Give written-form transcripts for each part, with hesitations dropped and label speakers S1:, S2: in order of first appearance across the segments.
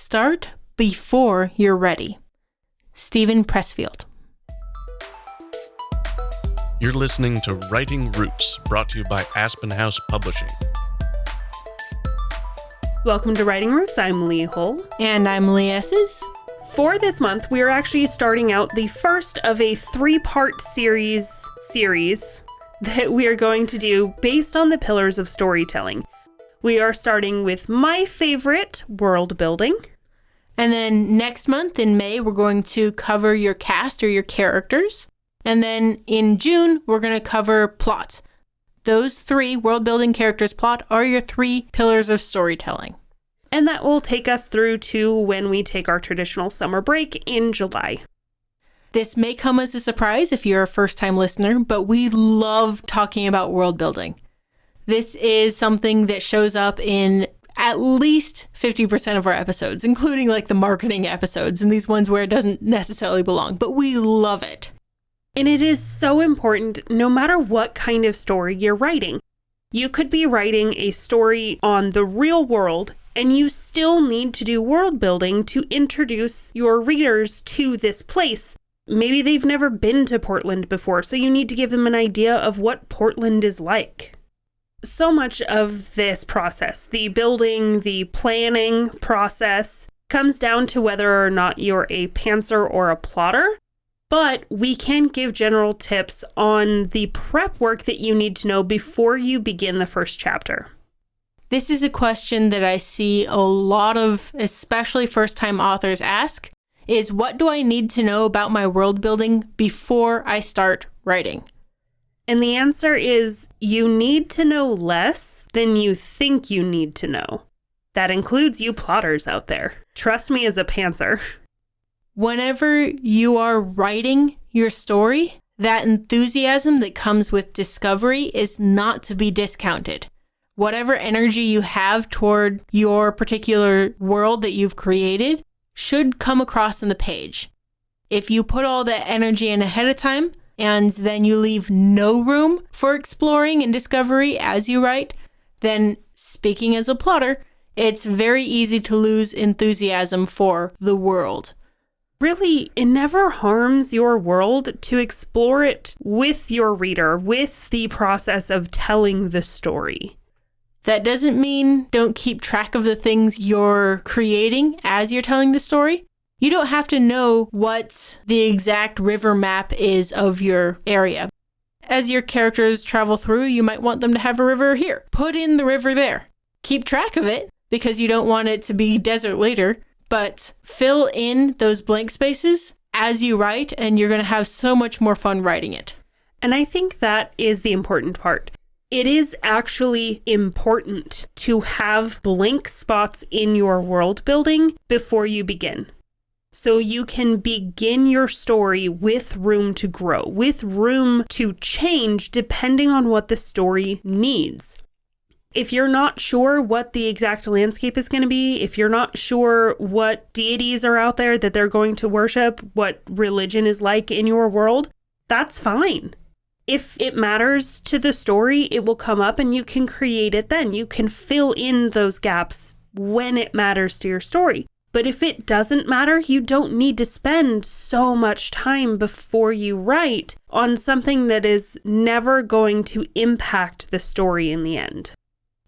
S1: start before you're ready. Stephen Pressfield.
S2: You're listening to Writing Roots, brought to you by Aspen House Publishing.
S3: Welcome to Writing Roots. I'm Lee Hull.
S1: And I'm Lee Esses.
S3: For this month, we are actually starting out the first of a 3-part series that we are going to do based on the pillars of storytelling. We are starting with my favorite, world building.
S1: And then next month in May, we're going to cover your cast or your characters. And then in June, we're going to cover plot. Those 3, world building, characters, plot, are your 3 pillars of storytelling.
S3: And that will take us through to when we take our traditional summer break in July.
S1: This may come as a surprise if you're a first-time listener, but we love talking about world building. This is something that shows up in at least 50% of our episodes, including like the marketing episodes and these ones where it doesn't necessarily belong, but we love it.
S3: And it is so important no matter what kind of story you're writing. You could be writing a story on the real world, and you still need to do world building to introduce your readers to this place. Maybe they've never been to Portland before, so you need to give them an idea of what Portland is like. So much of this process, the building, the planning process, comes down to whether or not you're a pantser or a plotter. But we can give general tips on the prep work that you need to know before you begin the first chapter.
S1: This is a question that I see a lot of, especially first-time authors ask, is what do I need to know about my world building before I start writing?
S3: And the answer is you need to know less than you think you need to know. That includes you plotters out there. Trust me as a pantser.
S1: Whenever you are writing your story, that enthusiasm that comes with discovery is not to be discounted. Whatever energy you have toward your particular world that you've created should come across in the page. If you put all that energy in ahead of time and then you leave no room for exploring and discovery as you write, then speaking as a plotter, it's very easy to lose enthusiasm for the world.
S3: Really, it never harms your world to explore it with your reader, with the process of telling the story.
S1: That doesn't mean don't keep track of the things you're creating as you're telling the story. You don't have to know what the exact river map is of your area. As your characters travel through, you might want them to have a river here. Put in the river there. Keep track of it because you don't want it to be desert later. But fill in those blank spaces as you write, and you're going to have so much more fun writing it.
S3: And I think that is the important part. It is actually important to have blank spots in your world building before you begin. So you can begin your story with room to grow, with room to change depending on what the story needs. If you're not sure what the exact landscape is going to be, if you're not sure what deities are out there that they're going to worship, what religion is like in your world, that's fine. If it matters to the story, it will come up and you can create it then. You can fill in those gaps when it matters to your story. But if it doesn't matter, you don't need to spend so much time before you write on something that is never going to impact the story in the end.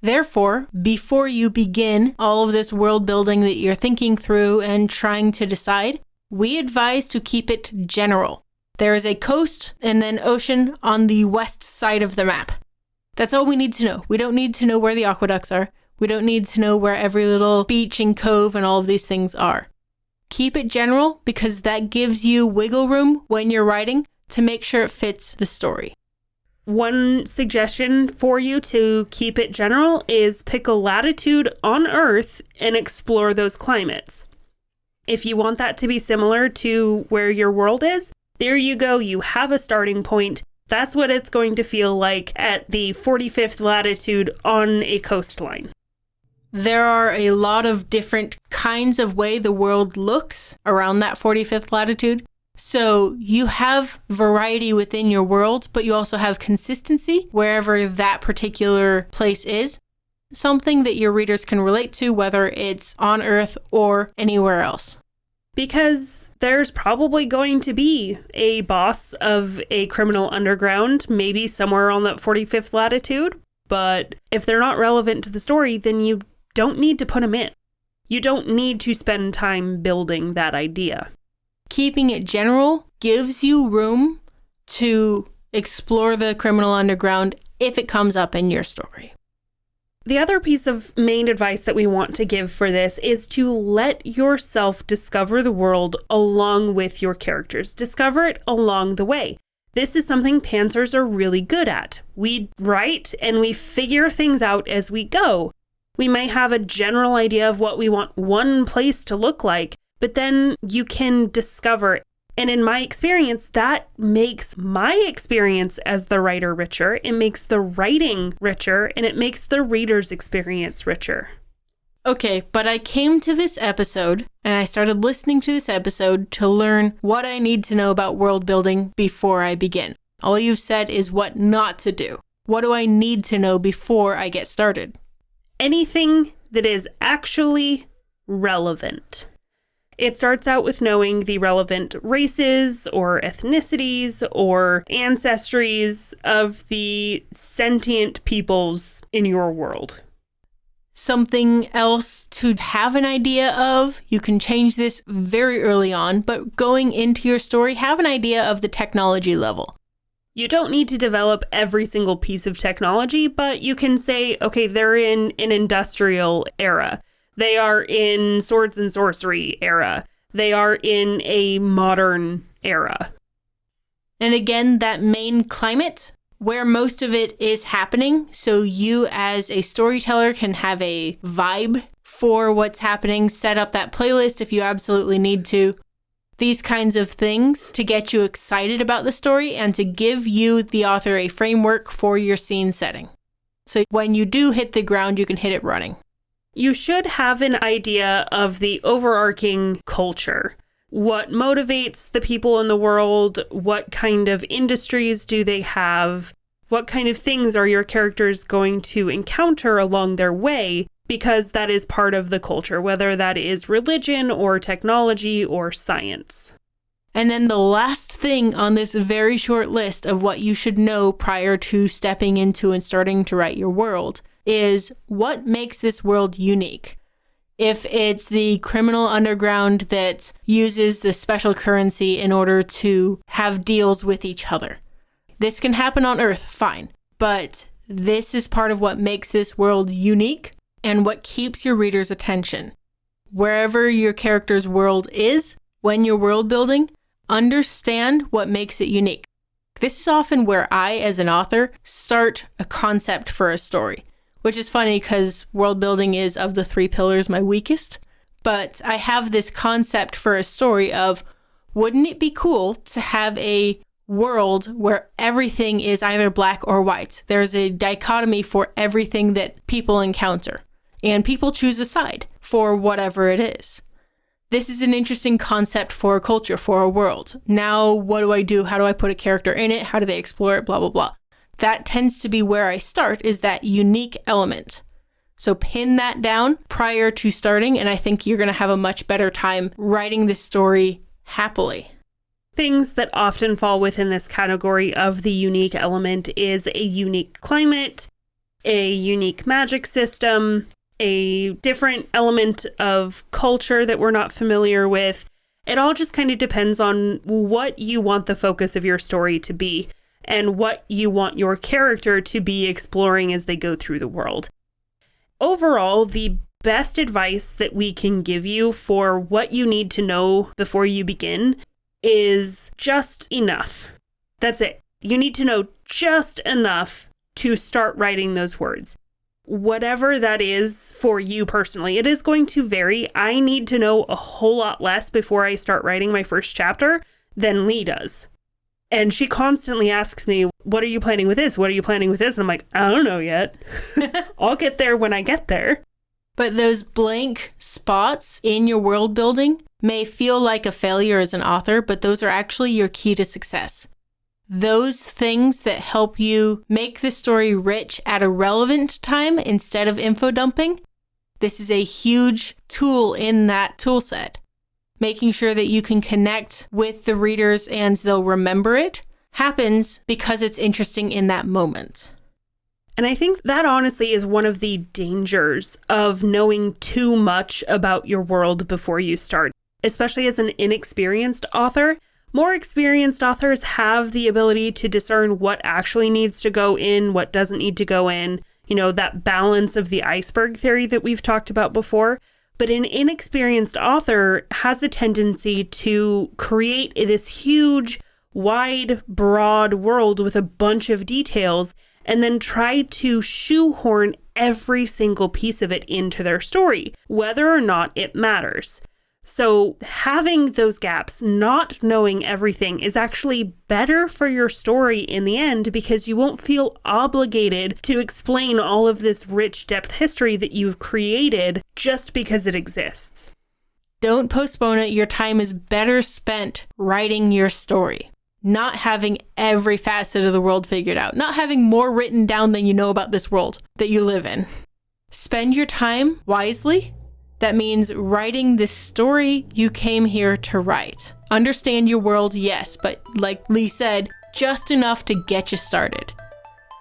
S1: Therefore, before you begin all of this world building that you're thinking through and trying to decide, we advise to keep it general. There is a coast and then ocean on the west side of the map. That's all we need to know. We don't need to know where the aqueducts are. We don't need to know where every little beach and cove and all of these things are. Keep it general because that gives you wiggle room when you're writing to make sure it fits the story.
S3: One suggestion for you to keep it general is pick a latitude on Earth and explore those climates. If you want that to be similar to where your world is, there you go. You have a starting point. That's what it's going to feel like at the 45th latitude on a coastline.
S1: There are a lot of different kinds of way the world looks around that 45th latitude. So you have variety within your world, but you also have consistency wherever that particular place is. something that your readers can relate to, whether it's on Earth or anywhere else.
S3: Because there's probably going to be a boss of a criminal underground, maybe somewhere on that 45th latitude. But if they're not relevant to the story, then you don't need to put them in. You don't need to spend time building that idea.
S1: Keeping it general gives you room to explore the criminal underground if it comes up in your story.
S3: The other piece of main advice that we want to give for this is to let yourself discover the world along with your characters. Discover it along the way. This is something pantsers are really good at. We write and we figure things out as we go. We may have a general idea of what we want one place to look like, but then you can discover. And in my experience, that makes my experience as the writer richer. It makes the writing richer, and it makes the reader's experience richer.
S1: Okay, but I came to this episode, and I started listening to this episode to learn what I need to know about world building before I begin. All you've said is what not to do. What do I need to know before I get started?
S3: Anything that is actually relevant. It starts out with knowing the relevant races or ethnicities or ancestries of the sentient peoples in your world.
S1: Something else to have an idea of, you can change this very early on, but going into your story, have an idea of the technology level.
S3: You don't need to develop every single piece of technology, but you can say, okay, they're in an industrial era. They are in swords and sorcery era. They are in a modern era.
S1: And again, that main climate where most of it is happening. So you as a storyteller can have a vibe for what's happening, set up that playlist if you absolutely need to. These kinds of things to get you excited about the story and to give you, the author, a framework for your scene setting. So when you do hit the ground, you can hit it running.
S3: You should have an idea of the overarching culture. What motivates the people in the world? What kind of industries do they have? What kind of things are your characters going to encounter along their way? Because that is part of the culture, whether that is religion or technology or science.
S1: And then the last thing on this very short list of what you should know prior to stepping into and starting to write your world is what makes this world unique. If it's the criminal underground that uses the special currency in order to have deals with each other. This can happen on Earth, fine. But this is part of what makes this world unique and what keeps your reader's attention. Wherever your character's world is, when you're world building, understand what makes it unique. This is often where I, as an author, start a concept for a story. Which is funny because world building is, of the 3 pillars, my weakest. But I have this concept for a story of, wouldn't it be cool to have a world where everything is either black or white? There's a dichotomy for everything that people encounter. And people choose a side for whatever it is. This is an interesting concept for a culture, for a world. Now, what do I do? How do I put a character in it? How do they explore it? Blah, blah, blah. That tends to be where I start, is that unique element. So pin that down prior to starting, and I think you're going to have a much better time writing this story happily.
S3: Things that often fall within this category of the unique element is a unique climate, a unique magic system, a different element of culture that we're not familiar with. It all just kind of depends on what you want the focus of your story to be. And what you want your character to be exploring as they go through the world. Overall, the best advice that we can give you for what you need to know before you begin is just enough. That's it. You need to know just enough to start writing those words. Whatever that is for you personally, it is going to vary. I need to know a whole lot less before I start writing my first chapter than Lee does. And she constantly asks me, what are you planning with this? What are you planning with this? And I'm like, I don't know yet. I'll get there when I get there.
S1: But those blank spots in your world building may feel like a failure as an author, but those are actually your key to success. those things that help you make the story rich at a relevant time instead of info dumping, this is a huge tool in that tool set. Making sure that you can connect with the readers and they'll remember it happens because it's interesting in that moment.
S3: And I think that honestly is one of the dangers of knowing too much about your world before you start, especially as an inexperienced author. More experienced authors have the ability to discern what actually needs to go in, what doesn't need to go in, that balance of the iceberg theory that we've talked about before. But an inexperienced author has a tendency to create this huge, wide, broad world with a bunch of details and then try to shoehorn every single piece of it into their story, whether or not it matters. So having those gaps, not knowing everything, is actually better for your story in the end because you won't feel obligated to explain all of this rich depth history that you've created just because it exists.
S1: Don't postpone it. Your time is better spent writing your story. Not having every facet of the world figured out. Not having more written down than you know about this world that you live in. Spend your time wisely. That means writing the story you came here to write. Understand your world, yes, but like Lee said, just enough to get you started.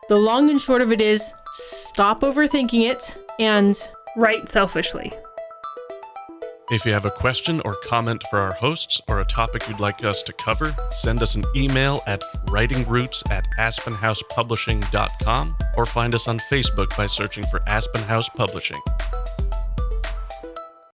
S1: The long and short of it is, stop overthinking it and
S3: write selfishly.
S2: If you have a question or comment for our hosts or a topic you'd like us to cover, send us an email at writingroots@aspenhousepublishing.com or find us on Facebook by searching for Aspen House Publishing.